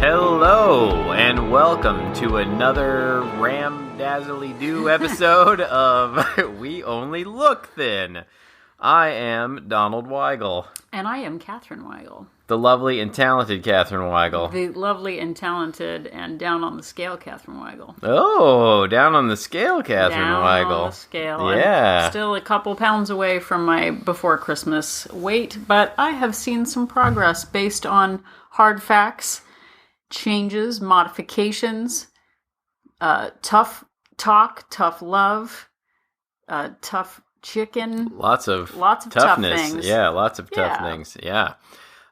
Hello, and welcome to another ramdazzeleydo episode of We Only Look Thin. I am Donald Weigel. And I am Catherine Weigel. The lovely and talented Catherine Weigel. The lovely and talented and down on the scale Catherine Weigel. Oh, down on the scale Catherine Weigel. Down on the scale. Yeah. I'm still a couple pounds away from my before Christmas weight, but I have seen some progress based on hard facts, changes, modifications, tough talk, tough love, tough chicken. Lots of toughness. Tough things. Yeah, lots of tough things. Yeah.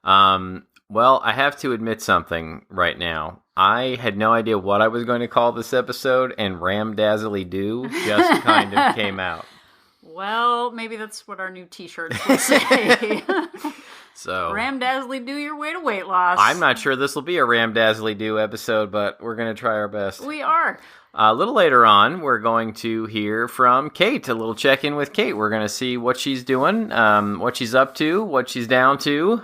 Well, I have to admit something right now. I had no idea what I was going to call this episode, and ramdazzeleydo just kind of came out. Well, maybe that's what our new t-shirts will say. So, ramdazzeleydo your way to weight loss. I'm not sure this will be a ramdazzeleydo episode, but we're going to try our best. We are. A little later on, we're going to hear from Kate, a little check-in with Kate. We're going to see what she's doing, what she's up to, what she's down to,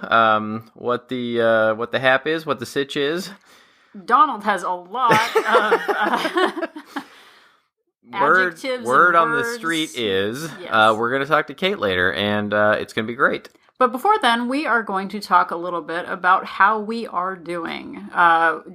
what the hap is, what the sitch is. Donald has a lot of adjectives. Word on words. The street is Yes. we're going to talk to Kate later, and it's going to be great. But before then, we are going to talk a little bit about how we are doing.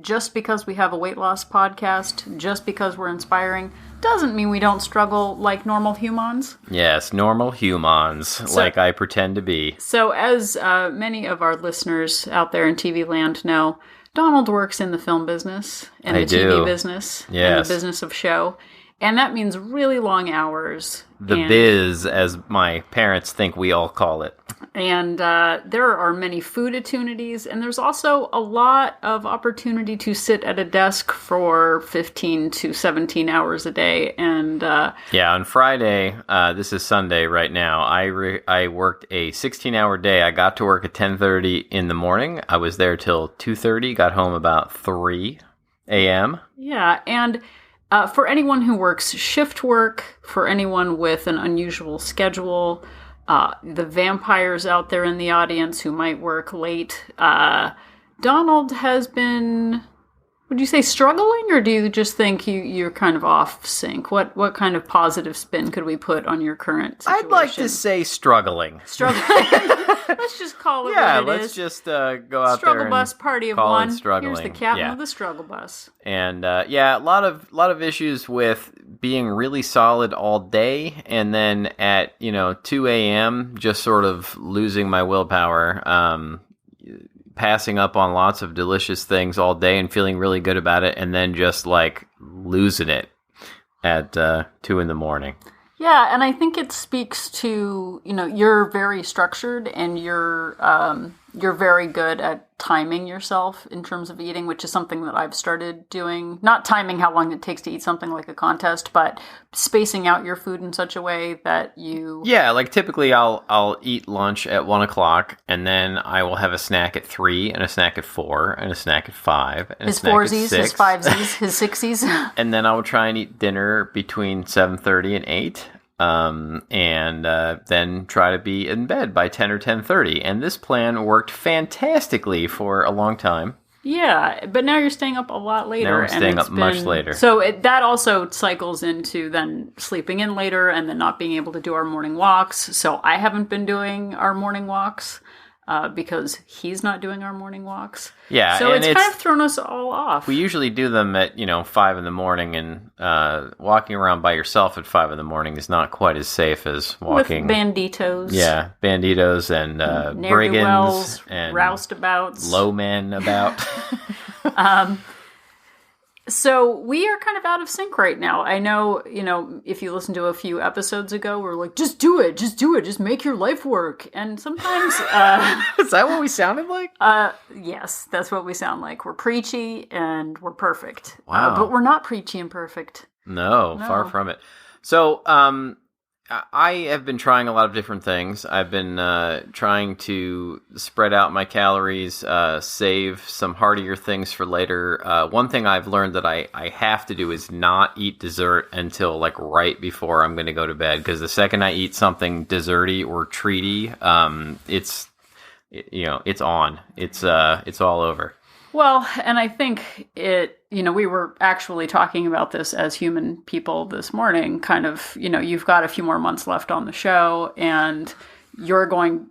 Just because we have a weight loss podcast, just because we're inspiring, doesn't mean we don't struggle like normal humans. Yes, normal humans, like I pretend to be. So as many of our listeners out there in TV land know, Donald works in the film business, and the TV business, and the business of show. And that means really long hours. The biz, as my parents think we all call it. And there are many food opportunities, and there's also a lot of opportunity to sit at a desk for 15 to 17 hours a day. And yeah, on Friday, this is Sunday right now, I worked a 16-hour day. I got to work at 10:30 in the morning. I was there till 2:30, got home about 3 a.m. Yeah, and for anyone who works shift work, for anyone with an unusual schedule, the vampires out there in the audience who might work late, Donald has been, would you say struggling, or do you just think you're kind of off sync? What kind of positive spin could we put on your current situation? I'd like to say struggling. Struggling. Let's just call it what it is. Yeah, let's just go out struggle there and bus party of call one. it struggling. Here's the captain of the struggle bus. And a lot of issues with being really solid all day, and then at 2 a.m. just sort of losing my willpower, passing up on lots of delicious things all day and feeling really good about it, and then just like losing it at 2 in the morning. Yeah, and I think it speaks to, you're very structured, and you're very good at timing yourself in terms of eating, which is something that I've started doing. Not timing how long it takes to eat something like a contest, but spacing out your food in such a way that you... Yeah, like typically I'll eat lunch at 1 o'clock, and then I will have a snack at 3, and a snack at 4, and a snack at 5, and his a snack foursies, at 6. his fivesies, his sixties. And then I will try and eat dinner between 7:30 and 8. And then try to be in bed by 10 or 10:30. And this plan worked fantastically for a long time. Yeah, but now you're staying up a lot later. Now I'm staying up much later. So that also cycles into then sleeping in later and then not being able to do our morning walks. So I haven't been doing our morning walks because he's not doing our morning walks. Yeah, so it's kind of thrown us all off. We usually do them at 5 in the morning, and walking around by yourself at 5 in the morning is not quite as safe as walking with banditos. Yeah, banditos and brigands and roustabouts, low men about. So we are kind of out of sync right now. I know, if you listen to a few episodes ago, we're like, just do it, just make your life work. And sometimes... Is that what we sounded like? Yes, that's what we sound like. We're preachy and we're perfect. Wow. But we're not preachy and perfect. No, far from it. So, I have been trying a lot of different things. I've been trying to spread out my calories, save some heartier things for later. One thing I've learned that I have to do is not eat dessert until like right before I'm going to go to bed, because the second I eat something desserty or treaty, it's on. It's all over. Well, and I think we were actually talking about this as human people this morning, kind of, you've got a few more months left on the show and you're going,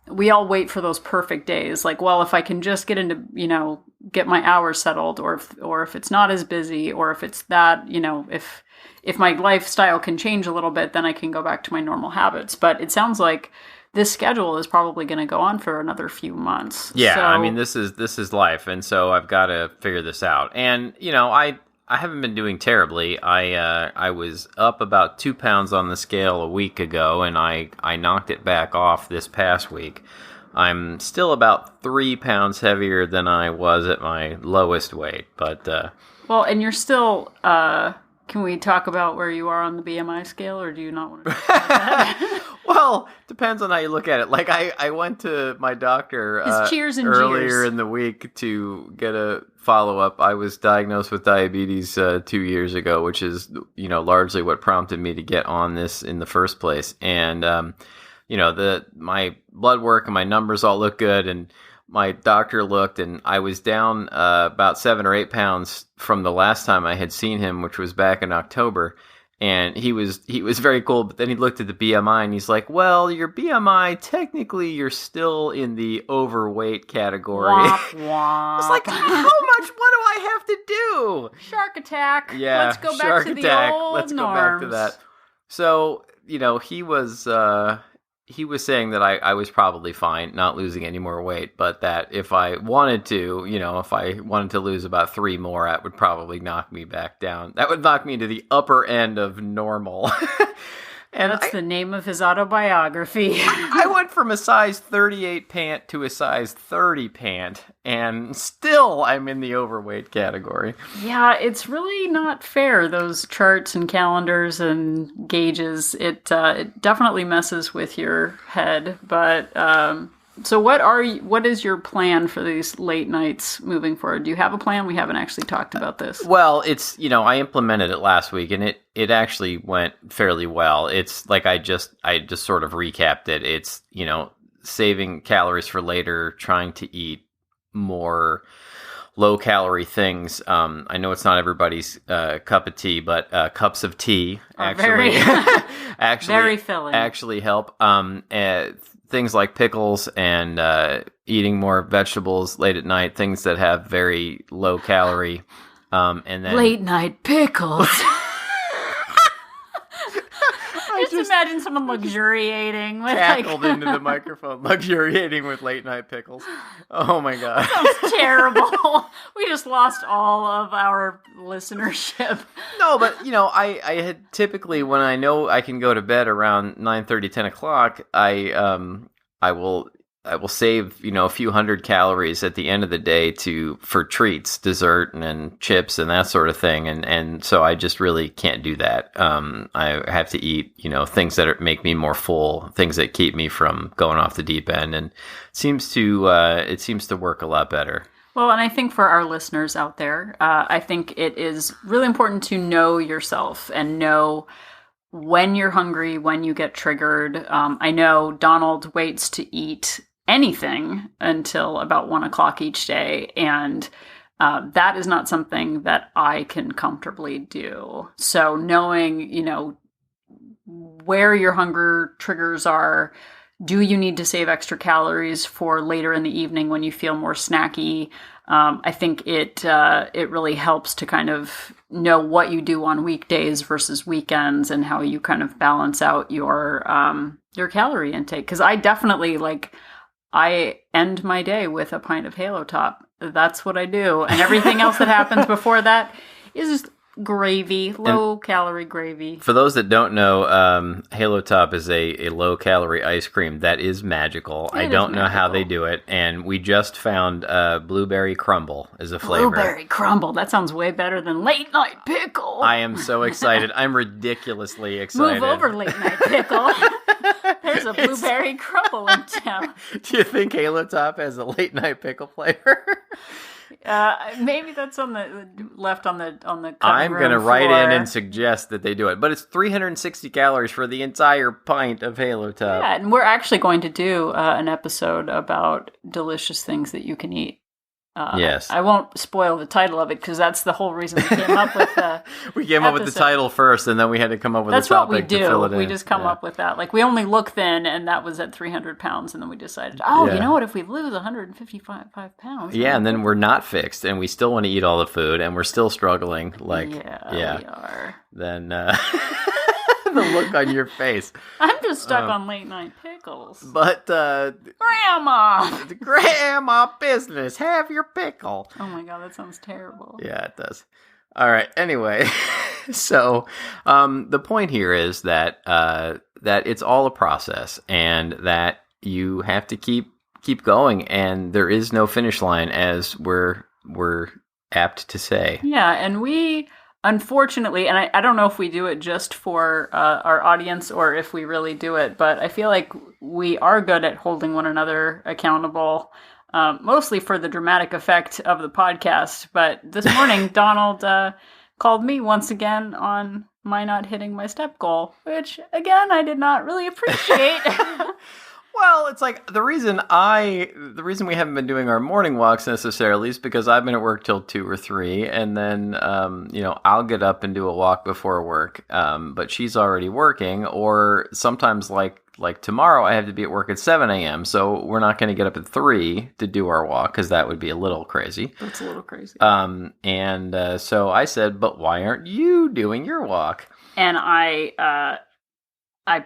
we all wait for those perfect days. Like, well, if I can just get into, get my hours settled, or if it's not as busy, or if it's that, if my lifestyle can change a little bit, then I can go back to my normal habits. But it sounds like this schedule is probably going to go on for another few months. Yeah, so, I mean, this is life, and so I've got to figure this out. And I haven't been doing terribly. I was up about 2 pounds on the scale a week ago, and I knocked it back off this past week. I'm still about 3 pounds heavier than I was at my lowest weight, but well, and you're still. Can we talk about where you are on the BMI scale, or do you not want to talk about that? Well, depends on how you look at it. Like, I went to my doctor earlier in the week to get a follow-up. I was diagnosed with diabetes 2 years ago, which is, largely what prompted me to get on this in the first place. And, my blood work and my numbers all look good, and my doctor looked, and I was down about 7 or 8 pounds from the last time I had seen him, which was back in October. And he was very cool, but then he looked at the BMI and he's like, "Well, your BMI, technically, you're still in the overweight category." Womp, womp. I was like, "How much? What do I have to do?" Shark attack. Yeah, let's go back shark to attack. the old Let's norms. go back to that. So he was saying that I was probably fine, not losing any more weight, but that if I wanted to, if I wanted to lose about 3 more, that would probably knock me back down. That would knock me to the upper end of normal. And that's the name of his autobiography. I went from a size 38 pant to a size 30 pant, and still I'm in the overweight category. Yeah, it's really not fair, those charts and calendars and gauges. It definitely messes with your head. But so what is your plan for these late nights moving forward? Do you have a plan? We haven't actually talked about this. Well, it's, I implemented it last week, and it actually went fairly well. It's like I just sort of recapped it. It's, saving calories for later, trying to eat more low calorie things. I know it's not everybody's cup of tea, but cups of tea actually very filling. Actually help. Things like pickles and eating more vegetables late at night, things that have very low calorie. And then late night pickles. Just imagine someone luxuriating with cackled into the microphone, luxuriating with late night pickles. Oh my god, sounds terrible. We just lost all of our listenership. No, but I had typically, when I know I can go to bed around 9:30, 10 o'clock, I will save a few hundred calories at the end of the day for treats, dessert and chips and that sort of thing, and so I just really can't do that. I have to eat things that make me more full, things that keep me from going off the deep end, and it seems to work a lot better. Well, and I think for our listeners out there, I think it is really important to know yourself and know when you're hungry, when you get triggered. I know Donald waits to eat anything until about 1 o'clock each day, and that is not something that I can comfortably do. So knowing, where your hunger triggers are, do you need to save extra calories for later in the evening when you feel more snacky? I think it really helps to kind of know what you do on weekdays versus weekends and how you kind of balance out your calorie intake. Because I definitely I end my day with a pint of Halo Top. That's what I do. And everything else that happens before that is gravy, low-calorie gravy. For those that don't know, Halo Top is a low-calorie ice cream that is magical. I don't know how they do it. And we just found blueberry crumble as a flavor. Blueberry crumble. That sounds way better than late night pickle. I am so excited. I'm ridiculously excited. Move over, late night pickle. There's a blueberry crumble in town. Do you think Halo Top has a late night pickle flavor? Maybe that's on the I'm going to write floor. in and suggest that they do it. But it's 360 calories for the entire pint of Halo Top. Yeah, and we're actually going to do an episode about delicious things that you can eat Yes. I won't spoil the title of it because that's the whole reason we came up with the We came up with the title first, and then we had to come up with a topic to fill it in. We just come up with that. Like, we only look thin, and that was at 300 pounds, and then we decided, you know what, if we lose 155 pounds... Yeah, and then we're not fixed, and we still want to eat all the food, and we're still struggling. Like, we are. Then... the look on your face. I'm just stuck on late night pickles. But Grandma business, have your pickle. Oh my god, that sounds terrible. Yeah, it does. All right. Anyway, so the point here is that that it's all a process, and that you have to keep going, and there is no finish line, as we're apt to say. Yeah, and we. Unfortunately, and I don't know if we do it just for our audience or if we really do it, but I feel like we are good at holding one another accountable, mostly for the dramatic effect of the podcast. But this morning, Donald called me once again on my not hitting my step goal, which, again, I did not really appreciate. Well, it's like the reason we haven't been doing our morning walks necessarily is because I've been at work till 2 or 3, and then I'll get up and do a walk before work. But she's already working, or sometimes like tomorrow I have to be at work at 7 a.m. So we're not going to get up at 3 to do our walk because that would be a little crazy. That's a little crazy. So I said, but why aren't you doing your walk? And I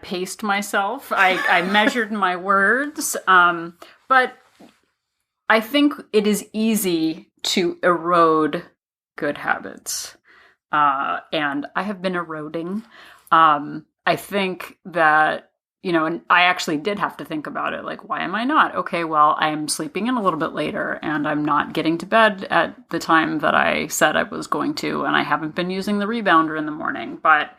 paced myself. I measured my words. But I think it is easy to erode good habits. And I have been eroding. I think that, and I actually did have to think about it. Like, why am I not? Okay, well, I'm sleeping in a little bit later, and I'm not getting to bed at the time that I said I was going to, and I haven't been using the rebounder in the morning. But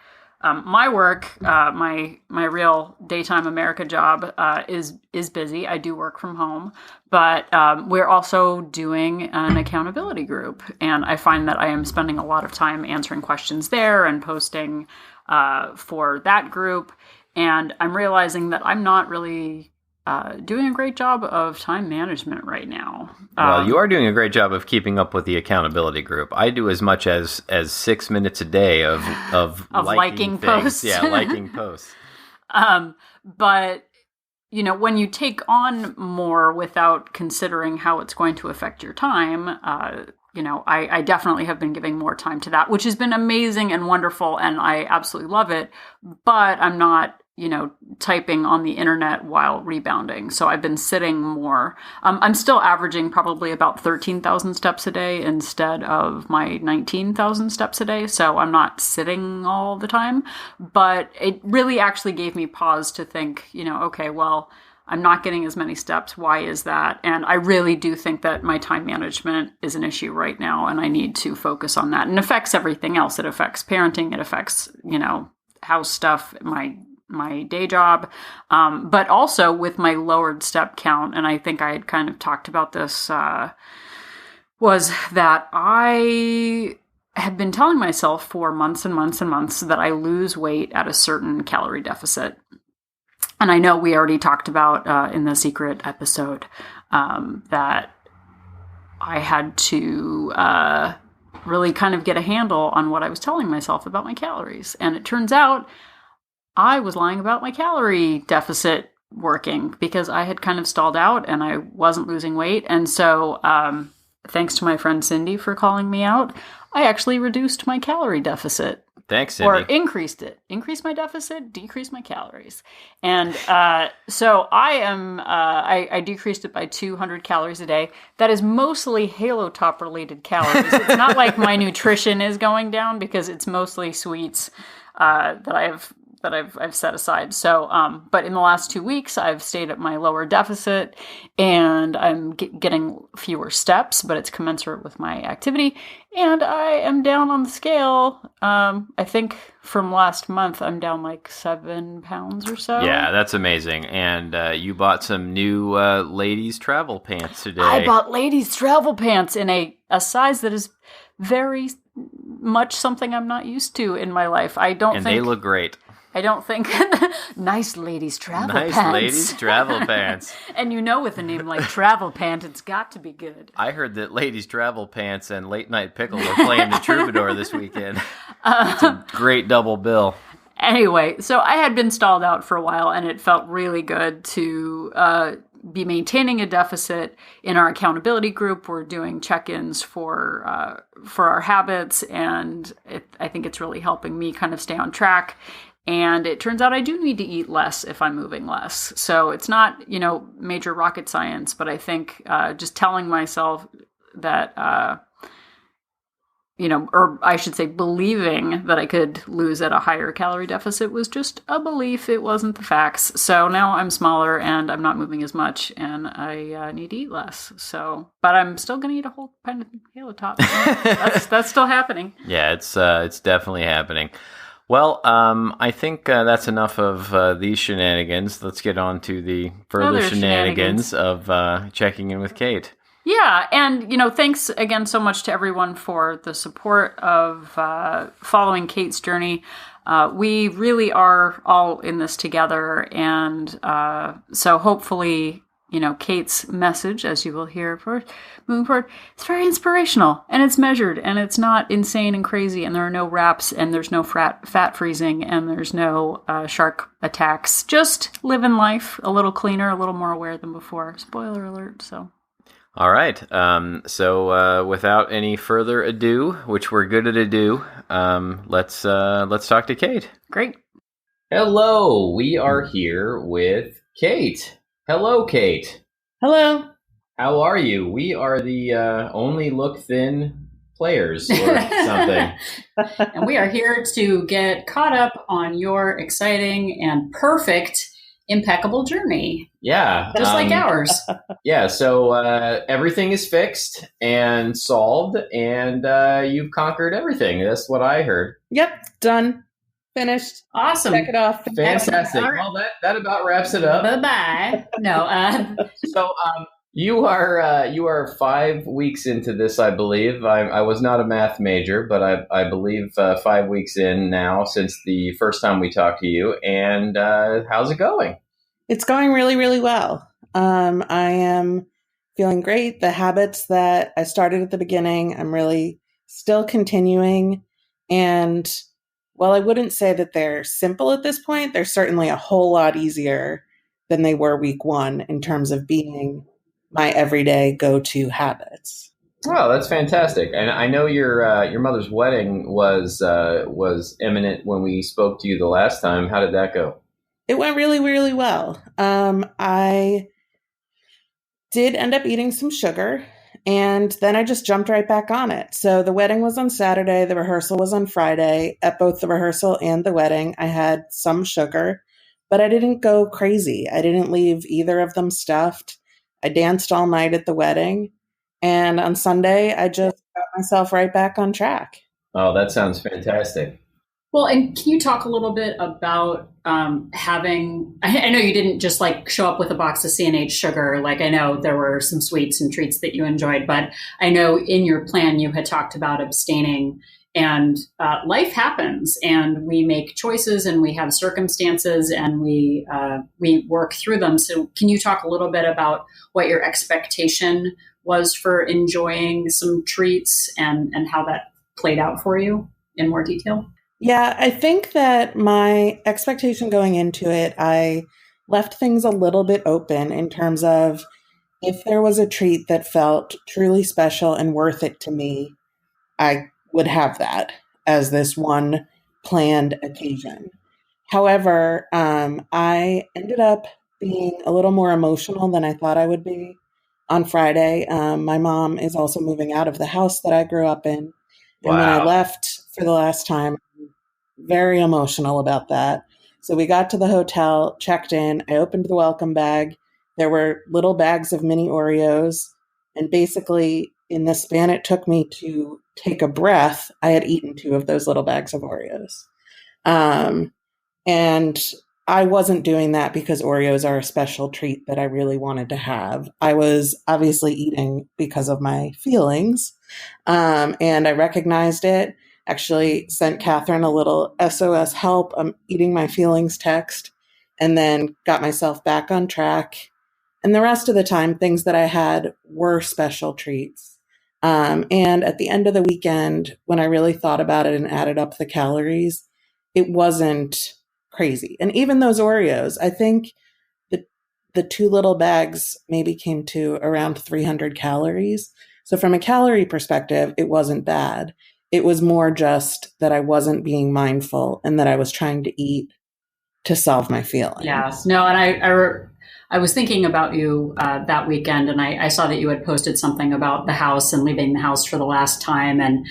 my work, my real daytime America job is busy. I do work from home, but we're also doing an accountability group, and I find that I am spending a lot of time answering questions there and posting for that group, and I'm realizing that I'm not really doing a great job of time management right now. Well, you are doing a great job of keeping up with the accountability group. I do as much as 6 minutes a day of liking posts. Yeah, liking posts. But when you take on more without considering how it's going to affect your time, I definitely have been giving more time to that, which has been amazing and wonderful, and I absolutely love it. But I'm not typing on the internet while rebounding. So I've been sitting more. I'm still averaging probably about 13,000 steps a day instead of my 19,000 steps a day. So I'm not sitting all the time, but it really actually gave me pause to think, okay, well, I'm not getting as many steps. Why is that? And I really do think that my time management is an issue right now, and I need to focus on that. And it affects everything else. It affects parenting. It affects, house stuff, my day job, but also with my lowered step count. And I think I had kind of talked about this, was that I had been telling myself for months and months and months that I lose weight at a certain calorie deficit. And I know we already talked about in the secret episode that I had to really kind of get a handle on what I was telling myself about my calories. And it turns out I was lying about my calorie deficit working because I had kind of stalled out and I wasn't losing weight. And so thanks to my friend Cindy for calling me out, I actually reduced my calorie deficit. Thanks, Cindy. Or increased it. Increased my deficit, decreased my calories. And so I decreased it by 200 calories a day. That is mostly Halo Top related calories. It's not like my nutrition is going down because it's mostly sweets that I've set aside. So, but in the last 2 weeks, I've stayed at my lower deficit, and I'm getting fewer steps, but it's commensurate with my activity. And I am down on the scale. I think from last month, I'm down like 7 pounds or so. Yeah, that's amazing. And you bought some new ladies' travel pants today. I bought ladies' travel pants in a size that is very much something I'm not used to in my life. I don't think... And they look great. I don't think nice ladies travel Nice pants. ladies travel pants. And with a name like Travel Pant, it's got to be good. I heard that Ladies Travel Pants and Late Night Pickle were playing the Troubadour this weekend. It's a great double bill. Anyway, so I had been stalled out for a while, and it felt really good to be maintaining a deficit in our accountability group. We're doing check-ins for our habits, and I think it's really helping me kind of stay on track. And it turns out I do need to eat less if I'm moving less. So it's not, major rocket science, but I think just telling myself that, or I should say believing that I could lose at a higher calorie deficit was just a belief. It wasn't the facts. So now I'm smaller and I'm not moving as much and I need to eat less. So, but I'm still going to eat a whole pint of Halo Top. That's still happening. Yeah, it's definitely happening. Well, I think that's enough of these shenanigans. Let's get on to the further shenanigans of checking in with Kate. Yeah, and, thanks again so much to everyone for the support of following Kate's journey. We really are all in this together, and so hopefully, Kate's message, as you will hear moving forward, it's very inspirational, and it's measured, and it's not insane and crazy, and there are no wraps, and there's no fat freezing, and there's no shark attacks. Just living life a little cleaner, a little more aware than before. Spoiler alert, so... All right. So without any further ado, which we're good at ado, let's talk to Kate. Great. Hello. We are here with Kate. Hello, Kate. Hello. How are you? We are the only look thin players or something. And we are here to get caught up on your exciting and perfect impeccable journey. Yeah. Just like ours. Yeah. So everything is fixed and solved, and you've conquered everything. That's what I heard. Yep. Done. Finished. Awesome. Check it off. Fantastic. Well, that about wraps it up. Bye-bye. No. So you are 5 weeks into this, I believe. I was not a math major, but I believe 5 weeks in now since the first time we talked to you. And how's it going? It's going really, really well. I am feeling great. The habits that I started at the beginning, I'm really still continuing. And while I wouldn't say that they're simple at this point, they're certainly a whole lot easier than they were week one in terms of being my everyday go-to habits. Oh, that's fantastic! And I know your mother's wedding was imminent when we spoke to you the last time. How did that go? It went really, really well. I did end up eating some sugar, and then I just jumped right back on it. So the wedding was on Saturday. The rehearsal was on Friday. At both the rehearsal and the wedding, I had some sugar, but I didn't go crazy. I didn't leave either of them stuffed. I danced all night at the wedding. And on Sunday, I just got myself right back on track. Oh, that sounds fantastic. Well, and can you talk a little bit about having, I know you didn't just show up with a box of C&H sugar. I know there were some sweets and treats that you enjoyed, but I know in your plan you had talked about abstaining, and life happens and we make choices and we have circumstances and we work through them. So can you talk a little bit about what your expectation was for enjoying some treats and how that played out for you in more detail? Yeah, I think that my expectation going into it, I left things a little bit open in terms of if there was a treat that felt truly special and worth it to me, I would have that as this one planned occasion. However, I ended up being a little more emotional than I thought I would be on Friday. My mom is also moving out of the house that I grew up in. And when I left for the last time, very emotional about that. So we got to the hotel, checked in. I opened the welcome bag. There were little bags of mini Oreos. And basically, in the span it took me to take a breath, I had eaten 2 of those little bags of Oreos. And I wasn't doing that because Oreos are a special treat that I really wanted to have. I was obviously eating because of my feelings. And I recognized it. actually sent Catherine a little SOS help, I'm eating my feelings text, and then got myself back on track. And the rest of the time, things that I had were special treats. And at the end of the weekend, when I really thought about it and added up the calories, it wasn't crazy. And even those Oreos, I think the two little bags maybe came to around 300 calories. So from a calorie perspective, it wasn't bad. It was more just that I wasn't being mindful and that I was trying to eat to solve my feelings. Yeah, no, and I was thinking about you that weekend, and I saw that you had posted something about the house and leaving the house for the last time. And,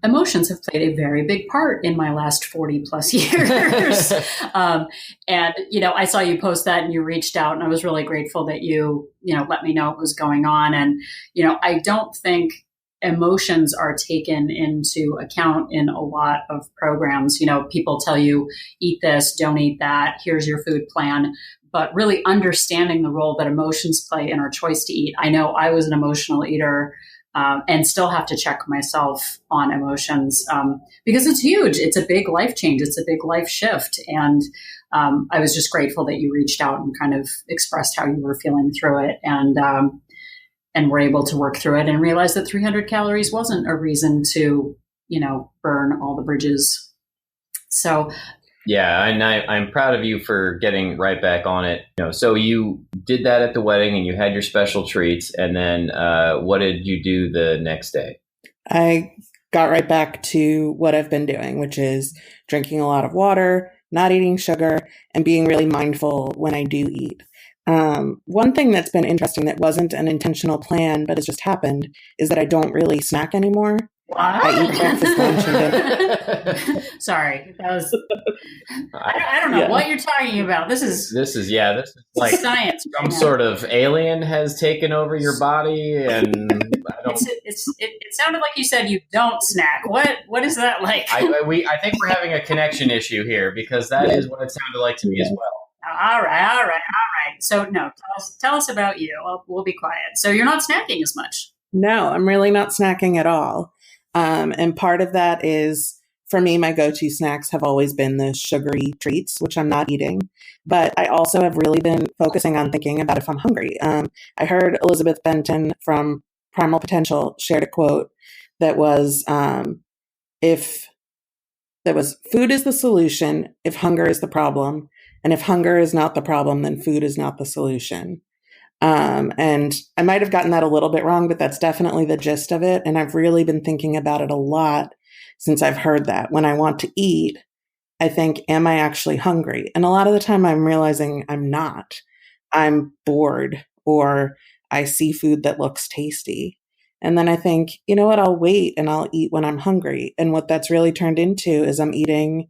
emotions have played a very big part in my last 40 plus years. And, I saw you post that and you reached out, and I was really grateful that you let me know what was going on. And, I don't think emotions are taken into account in a lot of programs. People tell you, eat this, don't eat that, here's your food plan. But really understanding the role that emotions play in our choice to eat. I know I was an emotional eater and still have to check myself on emotions because it's huge. It's a big life change. It's a big life shift. And I was just grateful that you reached out and kind of expressed how you were feeling through it. And were able to work through it and realize that 300 calories wasn't a reason to, burn all the bridges. So, yeah, and I'm proud of you for getting right back on it. So you did that at the wedding and you had your special treats. And then what did you do the next day? I got right back to what I've been doing, which is drinking a lot of water, not eating sugar, and being really mindful when I do eat. One thing that's been interesting that wasn't an intentional plan, but has just happened, is that I don't really snack anymore. What? I eat breakfast, lunch, and dinner. Sorry, that was. I don't know what you're talking about. This is like science. Some sort of alien has taken over your body, and I don't. It sounded like you said you don't snack. What is that like? I think we're having a connection issue here because that is what it sounded like to me as well. All right. So no, tell us about you. We'll be quiet. So you're not snacking as much. No, I'm really not snacking at all. And part of that is, for me, my go-to snacks have always been the sugary treats, which I'm not eating. But I also have really been focusing on thinking about if I'm hungry. I heard Elizabeth Benton from Primal Potential shared a quote that was, food is the solution if hunger is the problem. And if hunger is not the problem, then food is not the solution. And I might have gotten that a little bit wrong, but that's definitely the gist of it. And I've really been thinking about it a lot since I've heard that. When I want to eat, I think, am I actually hungry? And a lot of the time I'm realizing I'm not. I'm bored, or I see food that looks tasty. And then I think, you know what, I'll wait and I'll eat when I'm hungry. And what that's really turned into is I'm eating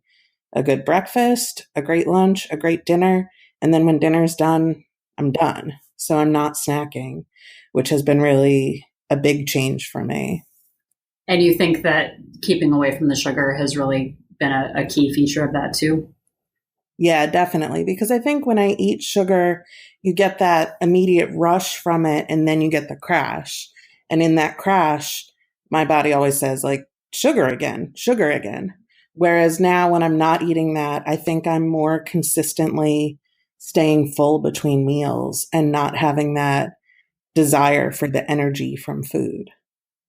a good breakfast, a great lunch, a great dinner. And then when dinner's done, I'm done. So I'm not snacking, which has been really a big change for me. And you think that keeping away from the sugar has really been a key feature of that too? Yeah, definitely. Because I think when I eat sugar, you get that immediate rush from it, and then you get the crash. And in that crash, my body always says, like, sugar again, sugar again. Whereas now when I'm not eating that, I think I'm more consistently staying full between meals and not having that desire for the energy from food.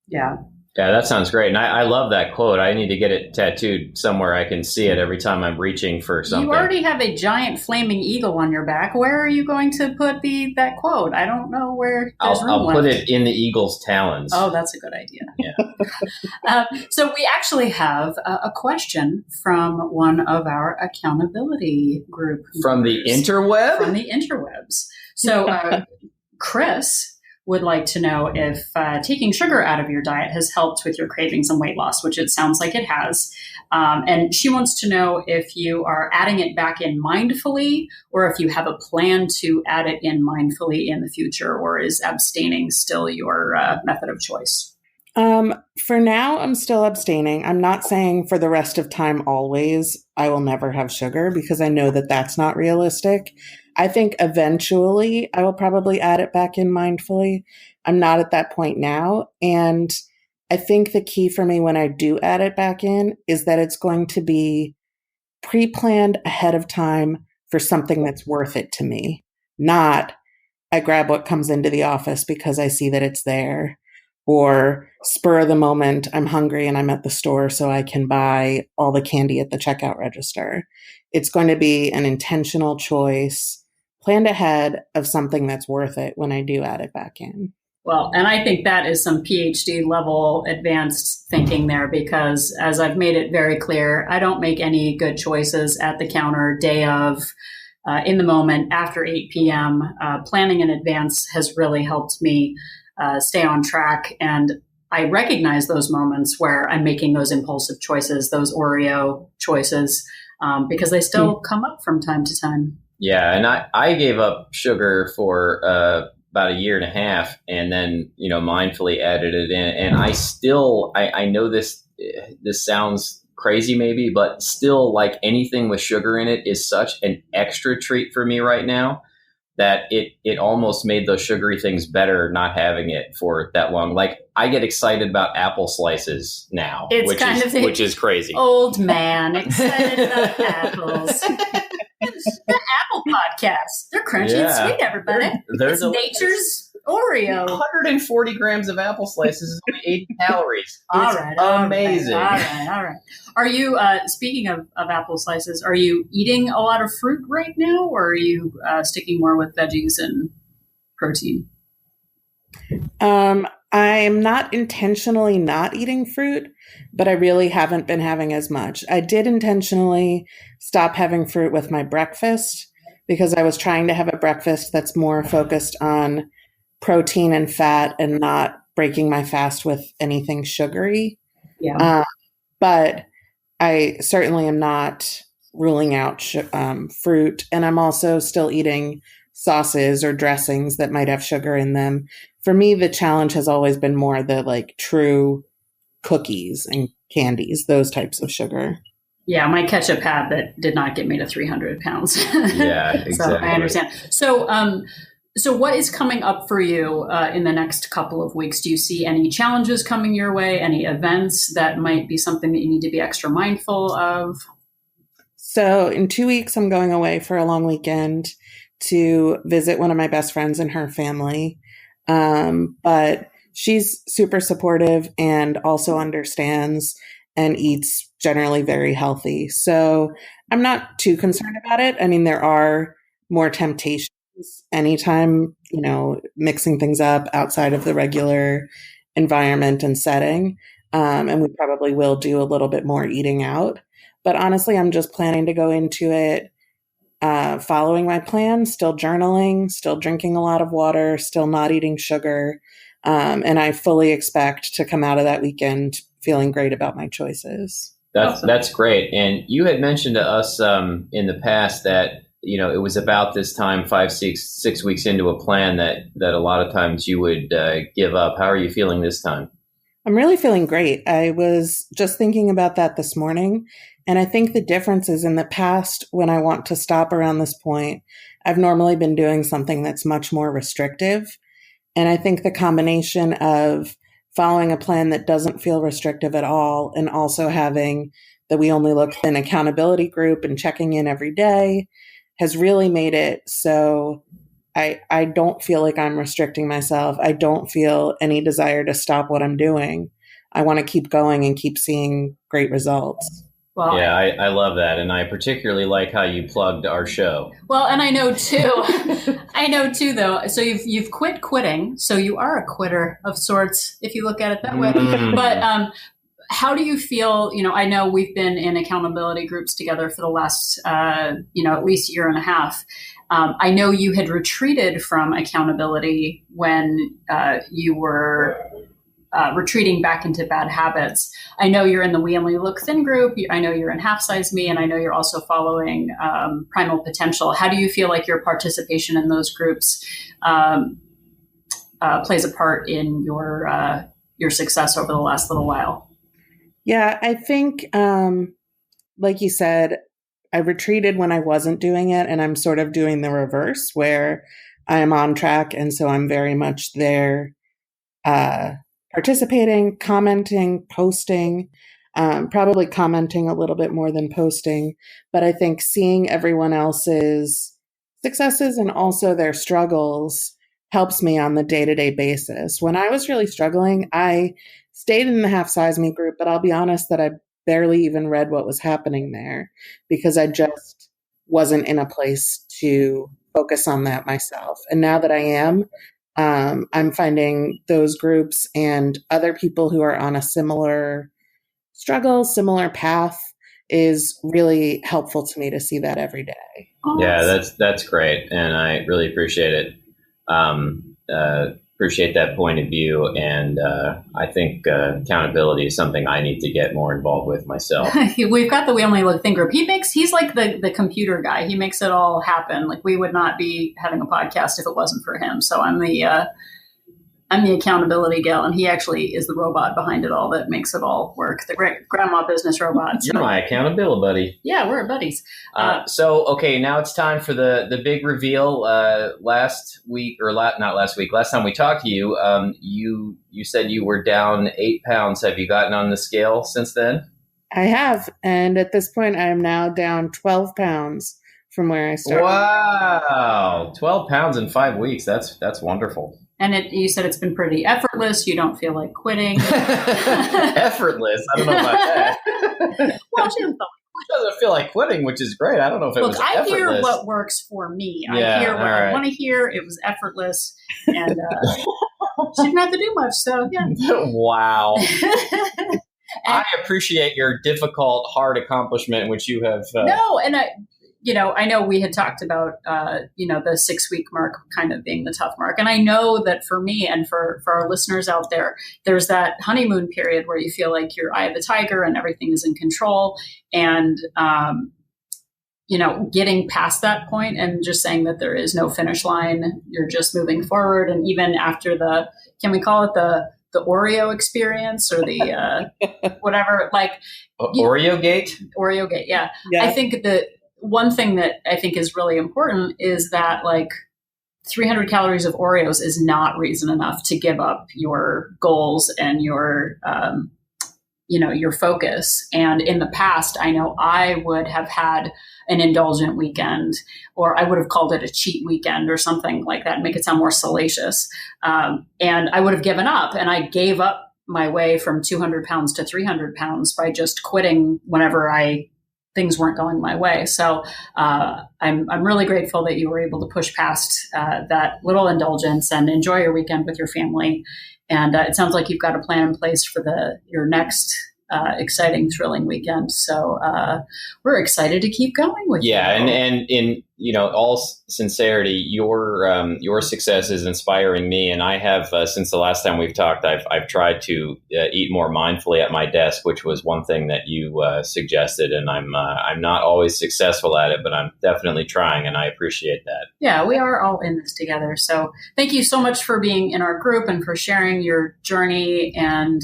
Yeah. Yeah, that sounds great. And I love that quote. I need to get it tattooed somewhere I can see it every time I'm reaching for something. You already have a giant flaming eagle on your back. Where are you going to put that quote? I don't know where. I'll put it in the eagle's talons. Oh, that's a good idea. Yeah. So we actually have a question from one of our accountability group. From the interweb? From the interwebs. So Chris would like to know if taking sugar out of your diet has helped with your cravings and weight loss, which it sounds like it has. And she wants to know if you are adding it back in mindfully, or if you have a plan to add it in mindfully in the future, or is abstaining still your method of choice? For now, I'm still abstaining. I'm not saying for the rest of time always I will never have sugar, because I know that that's not realistic. I think eventually I will probably add it back in mindfully. I'm not at that point now. And I think the key for me when I do add it back in is that it's going to be pre-planned ahead of time for something that's worth it to me. Not I grab what comes into the office because I see that it's there, or spur of the moment, I'm hungry and I'm at the store so I can buy all the candy at the checkout register. It's going to be an intentional choice, planned ahead of something that's worth it when I do add it back in. Well, and I think that is some PhD level advanced thinking there, because as I've made it very clear, I don't make any good choices at the counter day of, in the moment, after 8 p.m. Planning in advance has really helped me stay on track. And I recognize those moments where I'm making those impulsive choices, those Oreo choices, because they still come up from time to time. Yeah, and I gave up sugar for about a year and a half, and then mindfully added it in. And I know this sounds crazy maybe, but still, like anything with sugar in it is such an extra treat for me right now that it almost made those sugary things better not having it for that long. Like I get excited about apple slices now, which is crazy. Old man excited about apples. The Apple Podcast. They're crunchy and sweet, everybody. It's nature's Oreo. 140 grams of apple slices is only 80 calories. All it's right. amazing. All right. Are you, speaking of apple slices, are you eating a lot of fruit right now, or are you sticking more with veggies and protein? I'm not intentionally not eating fruit, but I really haven't been having as much. I did intentionally stop having fruit with my breakfast because I was trying to have a breakfast that's more focused on protein and fat and not breaking my fast with anything sugary. Yeah. But I certainly am not ruling out fruit. And I'm also still eating sauces or dressings that might have sugar in them. For me, the challenge has always been more the like true cookies and candies, those types of sugar. Yeah, my ketchup habit did not get me to 300 pounds. Yeah, exactly. So I understand. So what is coming up for you in the next couple of weeks? Do you see any challenges coming your way? Any events that might be something that you need to be extra mindful of? So in 2 weeks, I'm going away for a long weekend to visit one of my best friends and her family. But she's super supportive and also understands and eats generally very healthy. So I'm not too concerned about it. I mean, there are more temptations anytime, mixing things up outside of the regular environment and setting. And we probably will do a little bit more eating out. But honestly, I'm just planning to go into it following my plan, still journaling, still drinking a lot of water, still not eating sugar. And I fully expect to come out of that weekend feeling great about my choices. That's great. And you had mentioned to us in the past that, it was about this time, 6 weeks into a plan that a lot of times you would give up. How are you feeling this time? I'm really feeling great. I was just thinking about that this morning. And I think the difference is in the past, when I want to stop around this point, I've normally been doing something that's much more restrictive. And I think the combination of following a plan that doesn't feel restrictive at all and also having that we only look at an accountability group and checking in every day has really made it so I don't feel like I'm restricting myself. I don't feel any desire to stop what I'm doing. I want to keep going and keep seeing great results. Well, yeah, I love that. And I particularly like how you plugged our show. Well, and I know too, though. So you've quit quitting. So you are a quitter of sorts, if you look at it that way. But how do you feel? I know we've been in accountability groups together for the last, at least year and a half. I know you had retreated from accountability when you were retreating back into bad habits. I know you're in the We Only Look Thin group. I know you're in Half Size Me, and I know you're also following Primal Potential. How do you feel like your participation in those groups plays a part in your success over the last little while? Yeah, I think, like you said, I retreated when I wasn't doing it, and I'm sort of doing the reverse where I am on track. And so I'm very much there participating, commenting, posting, probably commenting a little bit more than posting. But I think seeing everyone else's successes and also their struggles helps me on the day-to-day basis. When I was really struggling, I stayed in the Half Size Me group, but I'll be honest that I barely even read what was happening there because I just wasn't in a place to focus on that myself. And now that I am, I'm finding those groups and other people who are on a similar struggle, similar path is really helpful to me to see that every day. Yeah, that's great. And I really appreciate it. Appreciate that point of view. And I think accountability is something I need to get more involved with myself. We've got the We Only Look Thin group. He's like the computer guy. He makes it all happen. Like we would not be having a podcast if it wasn't for him. So I'm the accountability gal, and he actually is the robot behind it all that makes it all work. The great grandma business robot. You're my accountability buddy. Yeah, we're buddies. So, okay, now it's time for the big reveal. Last time we talked to you, you said you were down 8 pounds. Have you gotten on the scale since then? I have. And at this point, I am now down 12 pounds from where I started. Wow. 12 pounds in 5 weeks. That's wonderful. And you said it's been pretty effortless. You don't feel like quitting. Effortless? I don't know about that. Well, she doesn't feel like quitting, which is great. I don't know if it was effortless. I hear what works for me. Yeah, I hear what I want to hear. It was effortless. And she didn't have to do much. So, yeah. Wow. I appreciate your difficult, hard accomplishment, which you have. No, and I know we had talked about, the 6 week mark kind of being the tough mark. And I know that for me and for our listeners out there, there's that honeymoon period where you feel like you're eye of the tiger and everything is in control. And, getting past that point and just saying that there is no finish line, you're just moving forward. And even after can we call it the Oreo experience or the whatever, like Oreo Gate? Oreo Gate. Yeah. I think that one thing that I think is really important is that like 300 calories of Oreos is not reason enough to give up your goals and your focus. And in the past, I know I would have had an indulgent weekend, or I would have called it a cheat weekend or something like that, make it sound more salacious. And I would have given up, and I gave up my way from 200 pounds to 300 pounds by just quitting whenever things weren't going my way. So I'm really grateful that you were able to push past that little indulgence and enjoy your weekend with your family. And it sounds like you've got a plan in place for your next exciting, thrilling weekend. So we're excited to keep going with you. Yeah, and in all sincerity, your success is inspiring me, and I have since the last time we've talked, I've tried to eat more mindfully at my desk, which was one thing that you suggested, and I'm not always successful at it, but I'm definitely trying, and I appreciate that. Yeah, we are all in this together. So thank you so much for being in our group and for sharing your journey, and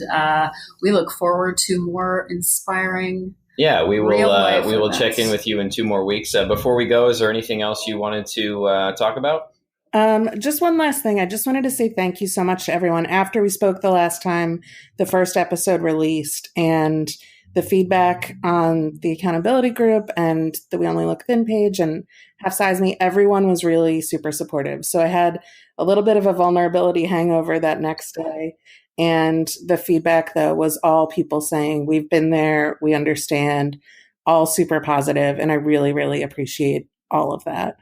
we look forward to more inspiring. Yeah, we will check in with you in 2 more weeks. Before we go, is there anything else you wanted to talk about? Just one last thing. I just wanted to say thank you so much to everyone. After we spoke the last time, the first episode released, and the feedback on the accountability group and the We Only Look Thin page and Half Size Me, everyone was really super supportive. So I had a little bit of a vulnerability hangover that next day. And the feedback, though, was all people saying, we've been there, we understand, all super positive, and I really, really appreciate all of that.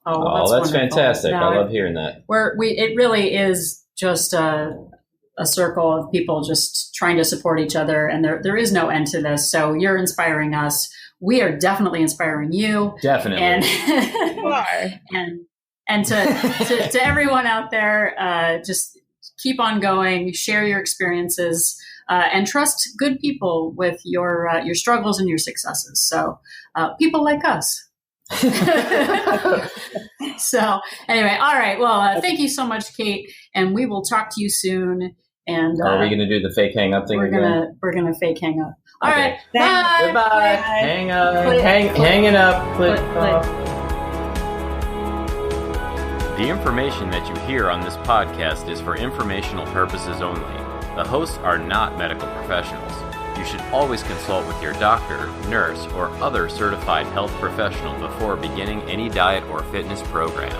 Oh, that's fantastic. No, I love hearing that. It really is just a circle of people just trying to support each other, and there is no end to this. So you're inspiring us. We are definitely inspiring you. Definitely. And you are. And to everyone out there, just keep on going, share your experiences, and trust good people with your struggles and your successes. So people like us. So anyway, all right. Well, thank you so much, Kate, and we will talk to you soon. And are we going to do the fake hang up thing again? We're gonna fake hang up. All okay. Right. Bye. Goodbye. Hang up. Hanging up. Click. The information that you hear on this podcast is for informational purposes only. The hosts are not medical professionals. You should always consult with your doctor, nurse, or other certified health professional before beginning any diet or fitness program.